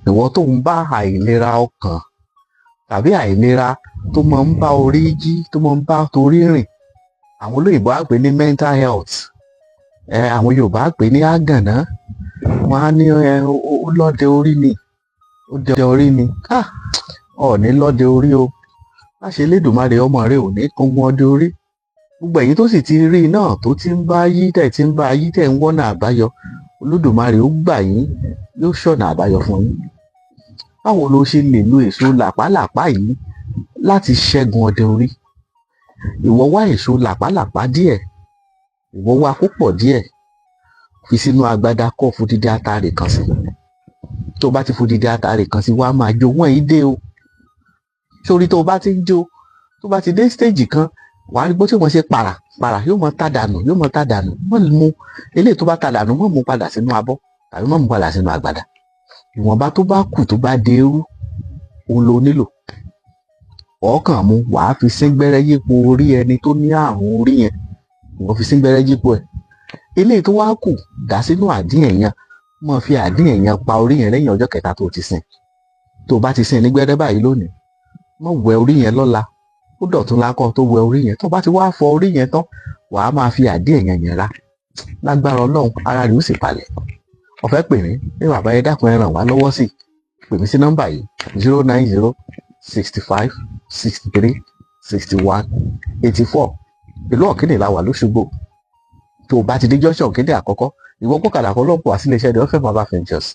ìwọ tó ń bá àìlera ọkàn tàbí àìlera tó máa ń bá orí jí, tó máa ń bá torí rìn, àwọn olóyìnbó á pè ní mental health, àwọn Yorùbá á pè ní àgànná, wọn á ní ó lọ́dẹ orí ni, ó dẹ orí ni, ọ̀ọ́ni lọ́dẹ orí o, láṣẹ Elédùmarè ọmọ rẹ ò ní kógun ọdẹ orí. Gbogbo ẹ̀yin tó sì ti rí náà tó ti ń bá yí tẹ̀ ń wọ́nà àbáyọ, Olódùmarè ó gbà yín, yóò ṣọ̀nà àbáyọ fún yín. Báwo lo ṣe lè lo èso làpálàpá yìí láti ṣẹ́gun ọdẹ orí? Ìwọ wá èso làpálàpá díẹ̀, ìwọ wá púpọ̀ díẹ̀, fi sínú agbada kó fodidi atare kan sí. Tó bá ti fodidi atare kan sí, wàá máa jó wọ́n yìí dé o. Sórí tó bá ti ń jó, tó bá ti dé stage kan, wàá rí bó tí wọ́n ṣe pàrà yóò mọ tàdánù, wọ́n mú eléyìí tó bá tàdánù, wọ́n mú padà sínú abọ́ tàbí wọ́n mú padà sínú agbada. Ìwọ̀nba tó bá kù tó bá dé irú, òun ló nílò. Ọ̀ọ́kàn mú, wàá fi síngbẹ́rẹ́ yípo orí ẹni tó ní àrùn orí yẹn, ìwọ fi síngbẹ́rẹ́ yípo ẹ̀. Eléyìí tó wá kù, dà sínú àdín ẹ̀yàn, mọ̀ fi àdín ẹ̀yàn pa orí yẹn lẹ́yìn ọjọ́ kẹta tó ti sìn. Tó bá ti sìn ní gbẹ́rẹ́ báyìí lónìí, mọ̀ wẹ orí yẹn lọ́la, ó dọ̀tún lákọ̀ tó wẹ orí yẹn. Tó bá ti wá fọ orí yẹn tán, wàá máa fi àdín ẹ̀yàn yẹn rá. Lágbára Ọlọ́run, ara rẹ̀ ó sì palẹ̀. Ó fẹ́ pè mí ní bàbá ẹ dákun ẹ ràn wá lọ́wọ́ sí, pè mí sí nọ́mbà yìí 090 65 63 61 84. Ìlú Ọ̀kíní la wà l'Óṣogbo. Tó o bá ti dé junction Òkèdè àkọ́kọ́, ìwọ kọ́kadà kan lọ́pọ̀ àti iléeṣẹ́ Deoyfem Global Ventures.